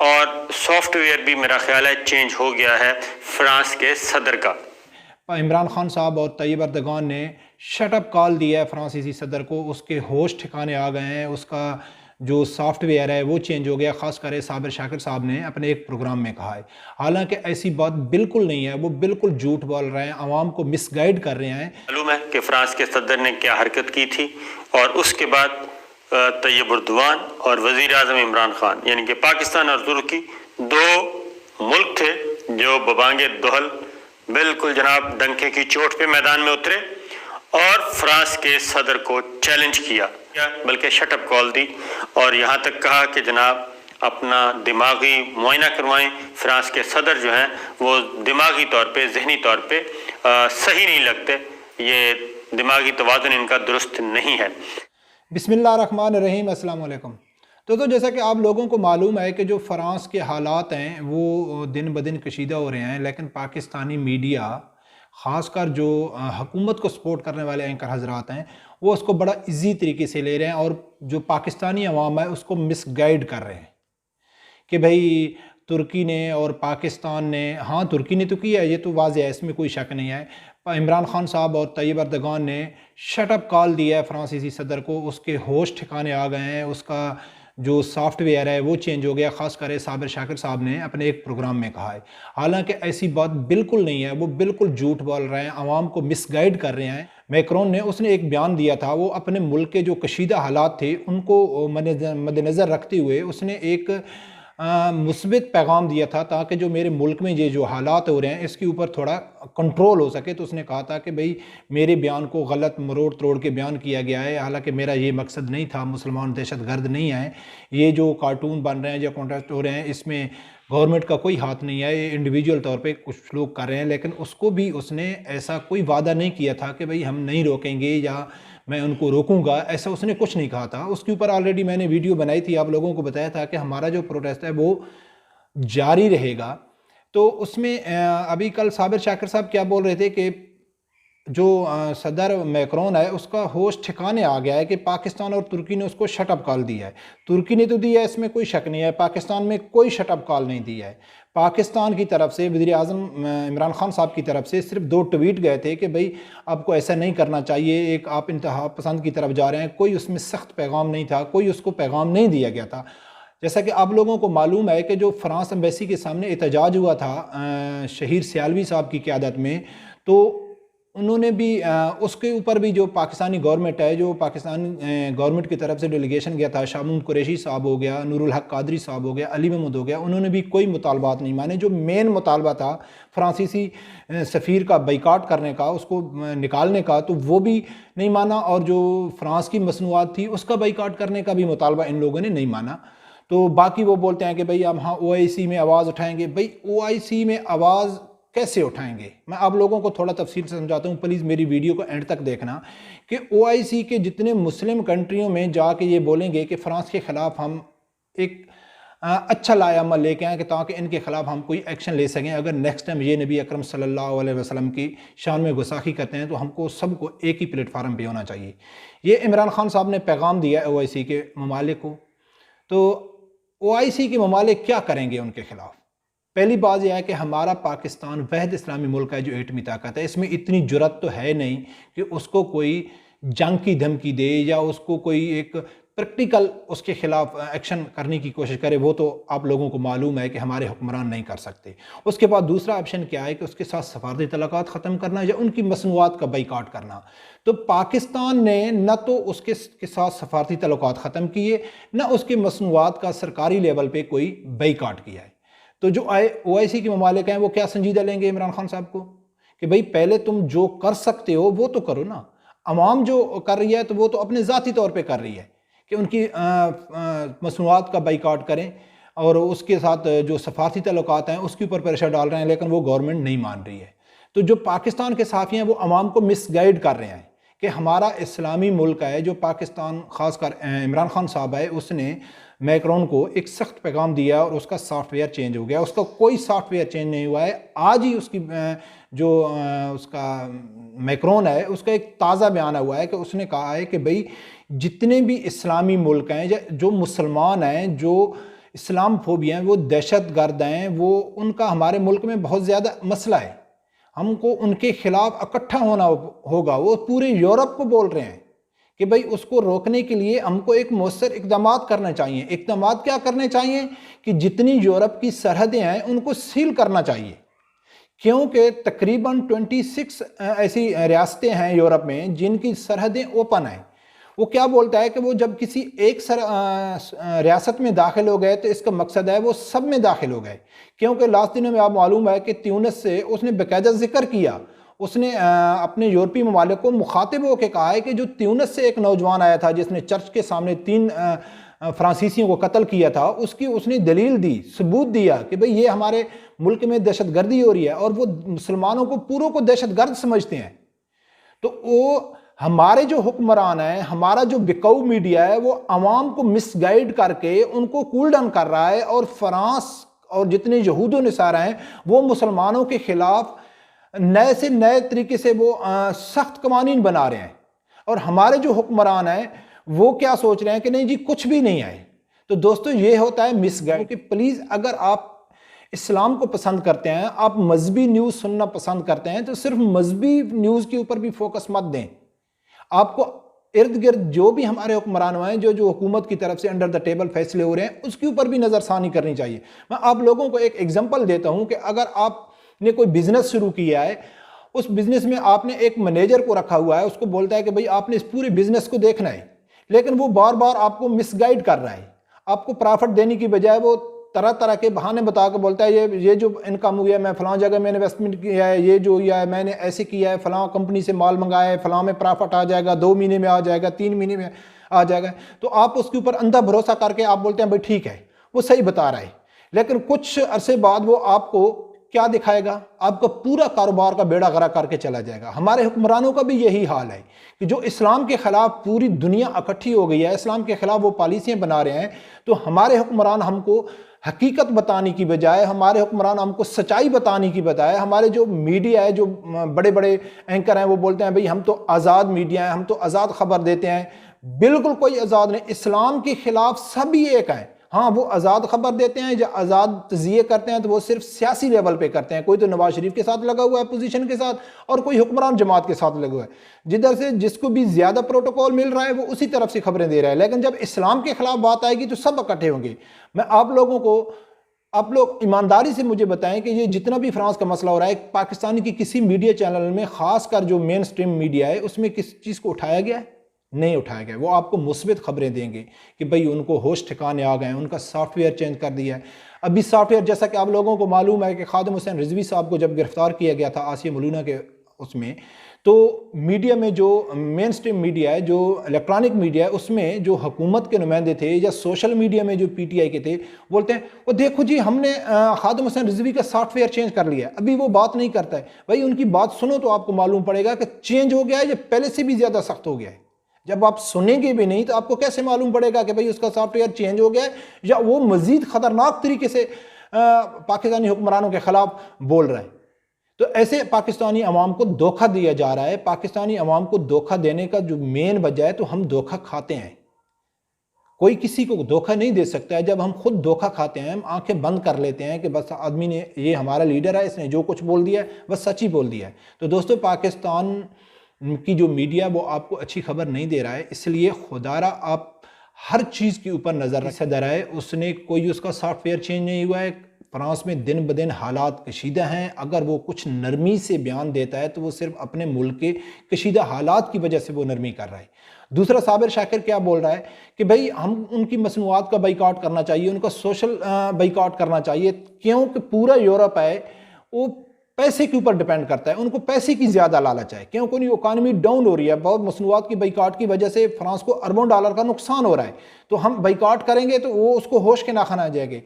اور soft where بھی میرا خیال ہے چینج ہو گیا ہے فرانس کے صدر کا۔ عمران خان صاحب اور طیب اردگان نے شٹ اپ کال دیا ہے فرانسیسی صدر کو، اس کے ہوش ٹھکانے آ گئے ہیں، اس کا جو سافٹ ویئر ہے وہ چینج ہو گیا، خاص کر صابر شاکر صاحب نے اپنے ایک پروگرام میں کہا ہے۔ حالانکہ ایسی بات بالکل نہیں ہے، وہ بالکل جھوٹ بول رہے ہیں، عوام کو مس گائیڈ کر رہے ہیں۔ معلوم ہے کہ فرانس کے صدر نے کیا حرکت کی تھی، اور اس کے بعد طیب اردوان اور وزیر اعظم عمران خان، یعنی کہ پاکستان اور ترکی دو ملک تھے جو ببانگ دہل بالکل جناب ڈنکے کی چوٹ پہ میدان میں اترے اور فرانس کے صدر کو چیلنج کیا، بلکہ شٹ اپ کال دی، اور یہاں تک کہا کہ جناب اپنا دماغی معائنہ کروائیں۔ فرانس کے صدر جو ہیں وہ دماغی طور پہ، ذہنی طور پہ صحیح نہیں لگتے، یہ دماغی توازن ان کا درست نہیں ہے۔ بسم اللہ الرحمن الرحیم، السلام علیکم۔ تو جیسا کہ آپ لوگوں کو معلوم ہے کہ جو فرانس کے حالات ہیں وہ دن بدن کشیدہ ہو رہے ہیں، لیکن پاکستانی میڈیا، خاص کر جو حکومت کو سپورٹ کرنے والے اینکر حضرات ہیں، وہ اس کو بڑا ایزی طریقے سے لے رہے ہیں، اور جو پاکستانی عوام ہے اس کو مس گائیڈ کر رہے ہیں کہ بھائی ترکی نے اور پاکستان نے، ہاں ترکی نے تو کیا ہے، یہ تو واضح ہے، اس میں کوئی شک نہیں ہے۔ عمران خان صاحب اور طیب اردگان نے شٹ اپ کال دیا ہے فرانسیسی صدر کو، اس کے ہوش ٹھکانے آ گئے ہیں، اس کا جو سافٹ ویئر ہے وہ چینج ہو گیا، خاص کر صابر شاکر صاحب نے اپنے ایک پروگرام میں کہا ہے۔ حالانکہ ایسی بات بالکل نہیں ہے، وہ بالکل جھوٹ بول رہے ہیں، عوام کو مس گائیڈ کر رہے ہیں۔ میکرون نے، اس نے ایک بیان دیا تھا، وہ اپنے ملک کے جو کشیدہ حالات تھے ان کو مد نظر رکھتے ہوئے اس نے ایک مثبت پیغام دیا تھا، تاکہ جو میرے ملک میں یہ جو حالات ہو رہے ہیں اس کے اوپر تھوڑا کنٹرول ہو سکے۔ تو اس نے کہا تھا کہ بھئی میرے بیان کو غلط مروڑ توڑ کے بیان کیا گیا ہے، حالانکہ میرا یہ مقصد نہیں تھا، مسلمان دہشت گرد نہیں ہیں، یہ جو کارٹون بن رہے ہیں، جو کانٹیسٹ ہو رہے ہیں، اس میں گورنمنٹ کا کوئی ہاتھ نہیں ہے، یہ انڈیویجول طور پہ کچھ لوگ کر رہے ہیں۔ لیکن اس کو بھی اس نے ایسا کوئی وعدہ نہیں کیا تھا کہ بھئی ہم نہیں روکیں گے یا میں ان کو روکوں گا، ایسا اس نے کچھ نہیں کہا تھا۔ اس کے اوپر آلریڈی میں نے ویڈیو بنائی تھی، آپ لوگوں کو بتایا تھا کہ ہمارا جو پروٹیسٹ ہے وہ جاری رہے گا۔ تو اس میں ابھی کل صابر شاکر صاحب کیا بول رہے تھے کہ جو صدر میکرون ہے اس کا ہوش ٹھکانے آ گیا ہے کہ پاکستان اور ترکی نے اس کو شٹ اپ کال دیا ہے۔ ترکی نے تو دیا ہے، اس میں کوئی شک نہیں ہے، پاکستان میں کوئی شٹ اپ کال نہیں دیا ہے۔ پاکستان کی طرف سے وزیر اعظم عمران خان صاحب کی طرف سے صرف 2 ٹویٹ گئے تھے کہ بھئی آپ کو ایسا نہیں کرنا چاہیے، ایک آپ انتہا پسند کی طرف جا رہے ہیں، کوئی اس میں سخت پیغام نہیں تھا، کوئی اس کو پیغام نہیں دیا گیا تھا۔ جیسا کہ آپ لوگوں کو معلوم ہے کہ جو فرانس ایمبیسی کے سامنے احتجاج ہوا تھا شہیر سیالوی صاحب کی قیادت میں، تو انہوں نے بھی اس کے اوپر بھی جو پاکستانی گورنمنٹ ہے، جو پاکستانی گورنمنٹ کی طرف سے ڈیلیگیشن گیا تھا، شامون قریشی صاحب ہو گیا، نور الحق قادری صاحب ہو گیا، علی محمود ہو گیا، انہوں نے بھی کوئی مطالبات نہیں مانے۔ جو مین مطالبہ تھا فرانسیسی سفیر کا بائیکاٹ کرنے کا، اس کو نکالنے کا، تو وہ بھی نہیں مانا، اور جو فرانس کی مصنوعات تھی اس کا بائیکاٹ کرنے کا بھی مطالبہ ان لوگوں نے نہیں مانا۔ تو باقی وہ بولتے ہیں کہ بھئی ہم ہاں OIC میں آواز اٹھائیں گے۔ بھئی OIC میں آواز کیسے اٹھائیں گے؟ میں آپ لوگوں کو تھوڑا تفصیل سے سمجھاتا ہوں، پلیز میری ویڈیو کو اینڈ تک دیکھنا۔ کہ OIC کے جتنے مسلم کنٹریوں میں جا کے یہ بولیں گے کہ فرانس کے خلاف ہم ایک اچھا لائحہ عمل لے کے آئیں کہ تاکہ ان کے خلاف ہم کوئی ایکشن لے سکیں، اگر نیکسٹ ٹائم یہ نبی اکرم صلی اللہ علیہ وسلم کی شان میں گستاخی کرتے ہیں تو ہم کو سب کو ایک ہی پلیٹ فارم پہ ہونا چاہیے۔ یہ عمران خان صاحب نے پیغام دیا ہے OIC کے ممالک کو۔ تو OIC کے ممالک کیا کریں گے ان کے خلاف؟ پہلی بات یہ ہے کہ ہمارا پاکستان واحد اسلامی ملک ہے جو ایٹمی طاقت ہے، اس میں اتنی جرات تو ہے نہیں کہ اس کو کوئی جنگ کی دھمکی دے یا اس کو کوئی ایک پریکٹیکل اس کے خلاف ایکشن کرنے کی کوشش کرے۔ وہ تو آپ لوگوں کو معلوم ہے کہ ہمارے حکمران نہیں کر سکتے۔ اس کے بعد دوسرا آپشن کیا ہے کہ اس کے ساتھ سفارتی تعلقات ختم کرنا یا ان کی مصنوعات کا بائیکاٹ کرنا۔ تو پاکستان نے نہ تو اس کے ساتھ سفارتی تعلقات ختم کیے، نہ اس کے مصنوعات کا سرکاری لیول پہ کوئی بائیکاٹ کیا ہے۔ تو جو OIC کے ممالک ہیں وہ کیا سنجیدہ لیں گے عمران خان صاحب کو کہ بھئی پہلے تم جو کر سکتے ہو وہ تو کرو نا۔ عوام جو کر رہی ہے تو وہ تو اپنے ذاتی طور پہ کر رہی ہے کہ ان کی مصنوعات کا بائیکاٹ کریں، اور اس کے ساتھ جو سفارتی تعلقات ہیں اس کے اوپر پریشر ڈال رہے ہیں، لیکن وہ گورنمنٹ نہیں مان رہی ہے۔ تو جو پاکستان کے صحافی ہیں وہ عوام کو مس گائیڈ کر رہے ہیں کہ ہمارا اسلامی ملک ہے۔ جو پاکستان، خاص کر عمران خان صاحب ہے، اس نے میکرون کو ایک سخت پیغام دیا اور اس کا سافٹ ویئر چینج ہو گیا۔ اس کا کوئی سافٹ ویئر چینج نہیں ہوا ہے۔ آج ہی اس کی جو اس کا میکرون ہے اس کا ایک تازہ بیان ہوا ہے کہ اس نے کہا ہے کہ بھئی جتنے بھی اسلامی ملک ہیں، جو مسلمان ہیں، جو اسلام فوبیا ہیں، وہ دہشت گرد ہیں، وہ ان کا ہمارے ملک میں بہت زیادہ مسئلہ ہے. ہم کو ان کے خلاف اکٹھا ہونا ہوگا. وہ پورے یورپ کو بول رہے ہیں کہ بھئی اس کو روکنے کے لیے ہم کو ایک مؤثر اقدامات کرنا چاہیے. اقدامات کیا کرنے چاہیے؟ کہ جتنی یورپ کی سرحدیں ہیں ان کو سیل کرنا چاہیے، کیونکہ تقریباً 26 ایسی ریاستیں ہیں یورپ میں جن کی سرحدیں اوپن ہیں. وہ کیا بولتا ہے کہ وہ جب کسی ایک ریاست میں داخل ہو گئے تو اس کا مقصد ہے وہ سب میں داخل ہو گئے. کیونکہ لاسٹ دنوں میں آپ معلوم ہے کہ تیونس سے اس نے باقاعدہ ذکر کیا، اس نے اپنے یورپی ممالک کو مخاطب ہو کے کہا ہے کہ جو تیونس سے ایک نوجوان آیا تھا جس نے چرچ کے سامنے 3 فرانسیسیوں کو قتل کیا تھا، اس نے دلیل دی، ثبوت دیا کہ بھئی یہ ہمارے ملک میں دہشت گردی ہو رہی ہے، اور وہ مسلمانوں کو پوروں کو دہشت گرد سمجھتے ہیں. تو وہ ہمارے جو حکمران ہیں، ہمارا جو بکاؤ میڈیا ہے، وہ عوام کو مس گائیڈ کر کے ان کو کول ڈاؤن کر رہا ہے، اور فرانس اور جتنے یہود و نصارہ ہیں وہ مسلمانوں کے خلاف نئے سے نئے طریقے سے وہ سخت قوانین بنا رہے ہیں. اور ہمارے جو حکمران ہیں وہ کیا سوچ رہے ہیں کہ نہیں جی کچھ بھی نہیں ہے. تو دوستو یہ ہوتا ہے مس گائیڈ. کہ پلیز اگر آپ اسلام کو پسند کرتے ہیں، آپ مذہبی نیوز سننا پسند کرتے ہیں، تو صرف مذہبی نیوز کے اوپر بھی فوکس مت دیں. آپ کو ارد گرد جو بھی ہمارے حکمران ہیں، جو حکومت کی طرف سے انڈر دا ٹیبل فیصلے ہو رہے ہیں، اس کے اوپر بھی نظر ثانی کرنی چاہیے. میں آپ لوگوں کو ایک ایگزامپل دیتا ہوں کہ اگر آپ نے کوئی بزنس شروع کیا ہے، اس بزنس میں آپ نے ایک مینیجر کو رکھا ہوا ہے، اس کو بولتا ہے کہ بھئی آپ نے اس پورے بزنس کو دیکھنا ہے، لیکن وہ بار بار آپ کو مس گائیڈ کر رہا ہے. آپ کو پرافٹ دینے کی بجائے وہ طرح طرح کے بہانے بتا کے بولتا ہے یہ جو انکم ہوا ہے، میں فلاں جگہ میں نے انویسٹمنٹ کیا ہے، یہ جو ہوا ہے میں نے ایسے کیا ہے، فلاں کمپنی سے مال منگایا ہے، فلاں میں پرافٹ آ جائے گا، 2 مہینے میں آ جائے گا، 3 مہینے میں آ جائے گا. تو آپ اس کے اوپر اندھا بھروسہ کر کے آپ بولتے ہیں بھئی ٹھیک ہے وہ صحیح بتا رہا ہے. لیکن کچھ عرصے بعد وہ آپ کو کیا دکھائے گا؟ آپ کا پورا کاروبار کا بیڑا غرق کر کے چلا جائے گا. ہمارے حکمرانوں کا بھی یہی حال ہے کہ جو اسلام کے خلاف پوری دنیا اکٹھی ہو گئی ہے، اسلام کے خلاف وہ پالیسیاں بنا رہے ہیں. تو ہمارے حکمران ہم کو حقیقت بتانے کی بجائے، ہمارے حکمران ہم کو سچائی بتانے کی بجائے، ہمارے جو میڈیا ہے، جو بڑے بڑے اینکر ہیں، وہ بولتے ہیں بھئی ہم تو آزاد میڈیا ہیں، ہم تو آزاد خبر دیتے ہیں. بالکل کوئی آزاد نہیں. اسلام کے خلاف سبھی ایک ہیں. ہاں وہ آزاد خبر دیتے ہیں یا آزاد تجزیے کرتے ہیں تو وہ صرف سیاسی لیول پہ کرتے ہیں. کوئی تو نواز شریف کے ساتھ لگا ہوا ہے اپوزیشن کے ساتھ، اور کوئی حکمران جماعت کے ساتھ لگا ہوا ہے. جدھر سے جس کو بھی زیادہ پروٹوکول مل رہا ہے وہ اسی طرف سے خبریں دے رہا ہے. لیکن جب اسلام کے خلاف بات آئے گی تو سب اکٹھے ہوں گے. میں آپ لوگ ایمانداری سے مجھے بتائیں کہ یہ جتنا بھی فرانس کا مسئلہ ہو رہا ہے، پاکستانی کی کسی میڈیا چینل میں، خاص کر جو مین سٹریم میڈیا ہے، اس میں کس چیز کو اٹھایا گیا ہے؟ نہیں اٹھایا گیا. وہ آپ کو مثبت خبریں دیں گے کہ بھئی ان کو ہوش ٹھکانے آ گئے ہیں، ان کا سافٹ ویئر چینج کر دیا ہے. ابھی سافٹ ویئر جیسا کہ آپ لوگوں کو معلوم ہے کہ خادم حسین رضوی صاحب کو جب گرفتار کیا گیا تھا آسیہ ملونہ کے اس میں، تو میڈیا میں جو مین سٹریم میڈیا ہے، جو الیکٹرانک میڈیا ہے، اس میں جو حکومت کے نمائندے تھے یا سوشل میڈیا میں جو پی ٹی آئی کے تھے، بولتے ہیں وہ دیکھو جی ہم نے خادم حسین رضوی کا سافٹ ویئر چینج کر لیا ہے. ابھی وہ بات نہیں کرتا ہے. بھائی ان کی بات سنو تو آپ کو معلوم پڑے گا کہ چینج ہو گیا ہے یا پہلے سے بھی زیادہ سخت ہو گیا ہے. جب آپ سنیں گے بھی نہیں تو آپ کو کیسے معلوم پڑے گا کہ بھئی اس کا سافٹ ویئر چینج ہو گیا ہے یا وہ مزید خطرناک طریقے سے پاکستانی حکمرانوں کے خلاف بول رہا ہے. تو ایسے پاکستانی عوام کو دھوکہ دیا جا رہا ہے. پاکستانی عوام کو دھوکہ دینے کا جو مین وجہ ہے، تو ہم دھوکہ کھاتے ہیں. کوئی کسی کو دھوکہ نہیں دے سکتا ہے. جب ہم خود دھوکہ کھاتے ہیں، ہم آنکھیں بند کر لیتے ہیں کہ بس آدمی نے، یہ ہمارا لیڈر ہے، اس نے جو کچھ بول دیا ہے بس سچ ہی بول دیا ہے. تو دوستو پاکستان کی جو میڈیا وہ آپ کو اچھی خبر نہیں دے رہا ہے. اس لیے خدارہ آپ ہر چیز کے اوپر نظر رکھیں. صدر ہے اس نے کوئی اس کا سافٹ ویئر چینج نہیں ہوا ہے. فرانس میں دن بدن حالات کشیدہ ہیں. اگر وہ کچھ نرمی سے بیان دیتا ہے تو وہ صرف اپنے ملک کے کشیدہ حالات کی وجہ سے وہ نرمی کر رہا ہے. دوسرا صابر شاکر کیا بول رہا ہے کہ بھئی ہم ان کی مصنوعات کا بائیکاٹ کرنا چاہیے، ان کا سوشل بائیکاٹ کرنا چاہیے، کیونکہ پورا یورپ ہے وہ پیسے کے اوپر ڈیپینڈ کرتا ہے. ان کو پیسے کی زیادہ لالچ ہے، کیونکہ ان کی اکانومی ڈاؤن ہو رہی ہے. بہت مصنوعات کی بائیکاٹ کی وجہ سے فرانس کو اربوں ڈالر کا نقصان ہو رہا ہے. تو ہم بائیکاٹ کریں گے تو وہ اس کو ہوش کے ناخن آ جائے گے.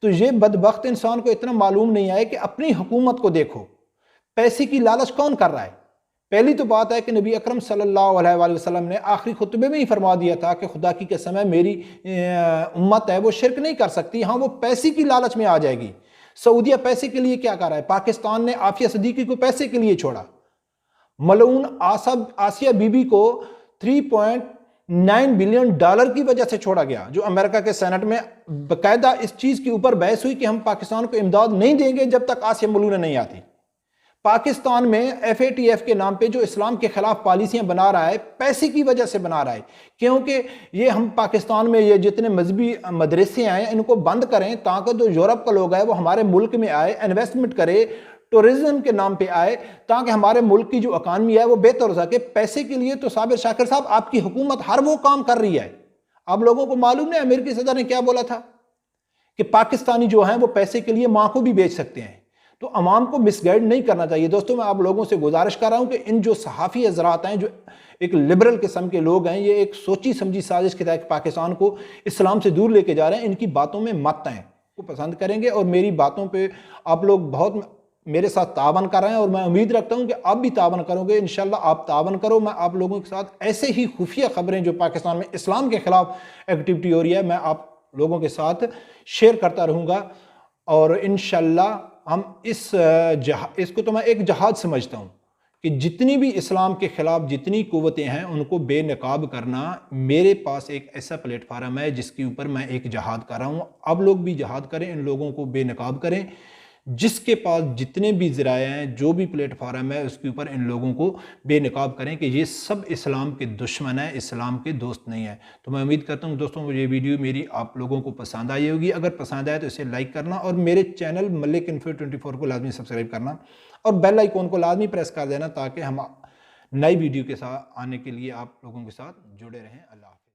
تو یہ بدبخت انسان کو اتنا معلوم نہیں ہے کہ اپنی حکومت کو دیکھو، پیسے کی لالچ کون کر رہا ہے. پہلی تو بات ہے کہ نبی اکرم صلی اللہ علیہ وآلہ وسلم نے آخری خطبے میں ہی فرما دیا تھا کہ خدا کی قسم ہے میری امت ہے وہ شرک نہیں کر سکتی. ہاں وہ پیسے کی لالچ میں آ جائے گی. سعودیہ پیسے کے لیے کیا کر رہا ہے؟ پاکستان نے عافیہ صدیقی کو پیسے کے لیے چھوڑا. ملعون آسیہ بی بی کو 9 بلین ڈالر کی وجہ سے چھوڑا گیا، جو امریکہ کے سینٹ میں باقاعدہ اس چیز کے اوپر بحث ہوئی کہ ہم پاکستان کو امداد نہیں دیں گے جب تک آسیہ ملونہ نہیں آتی۔ پاکستان میں FATF کے نام پہ جو اسلام کے خلاف پالیسیاں بنا رہا ہے، پیسے کی وجہ سے بنا رہا ہے، کیونکہ یہ ہم پاکستان میں یہ جتنے مذہبی مدرسے ہیں ان کو بند کریں تاکہ جو یورپ کا لوگ ہے وہ ہمارے ملک میں آئے، انویسٹمنٹ کرے، ٹورزم کے نام پہ آئے، تاکہ ہمارے ملک کی جو اکانومی ہے وہ بہتر ہو سکے۔ پیسے کے لیے تو صابر شاکر صاحب آپ کی حکومت ہر وہ کام کر رہی ہے۔ آپ لوگوں کو معلوم نہیں امریکی صدر نے کیا بولا تھا کہ پاکستانی جو ہیں وہ پیسے کے لیے ماں کو بھی بیچ سکتے ہیں۔ تو عوام کو مس گائیڈ نہیں کرنا چاہیے۔ دوستوں میں آپ لوگوں سے گزارش کر رہا ہوں کہ ان جو صحافی حضرات ہیں، جو ایک لبرل قسم کے لوگ ہیں، یہ ایک سوچی سمجھی سازش کے تحت پاکستان کو اسلام سے دور لے کے جا رہے ہیں، ان کی باتوں میں مت آئیں۔ کو پسند کریں گے اور میری باتوں پہ آپ لوگ بہت میرے ساتھ تعاون کر رہے ہیں، اور میں امید رکھتا ہوں کہ آپ بھی تعاون کرو گے۔ انشاءاللہ آپ تعاون کرو، میں آپ لوگوں کے ساتھ ایسے ہی خفیہ خبریں جو پاکستان میں اسلام کے خلاف ایکٹیویٹی ہو رہی ہے، میں آپ لوگوں کے ساتھ شیئر کرتا رہوں گا۔ اور انشاءاللہ ہم اس کو تو میں ایک جہاد سمجھتا ہوں کہ جتنی بھی اسلام کے خلاف جتنی قوتیں ہیں ان کو بے نقاب کرنا، میرے پاس ایک ایسا پلیٹ فارم ہے جس کے اوپر میں ایک جہاد کر رہا ہوں۔ اب لوگ بھی جہاد کریں، ان لوگوں کو بے نقاب کریں۔ جس کے پاس جتنے بھی ذرائع ہیں، جو بھی پلیٹ فارم ہے، اس کے اوپر ان لوگوں کو بے نقاب کریں کہ یہ سب اسلام کے دشمن ہیں، اسلام کے دوست نہیں ہیں۔ تو میں امید کرتا ہوں دوستوں یہ ویڈیو میری آپ لوگوں کو پسند آئی ہوگی۔ اگر پسند آئے تو اسے لائک کرنا، اور میرے چینل ملک انفو 24 کو لازمی سبسکرائب کرنا، اور بیل آئیکن کو لازمی پریس کر دینا تاکہ ہم نئی ویڈیو کے ساتھ آنے کے لیے آپ لوگوں کے ساتھ جڑے رہیں۔ اللہ حافظ۔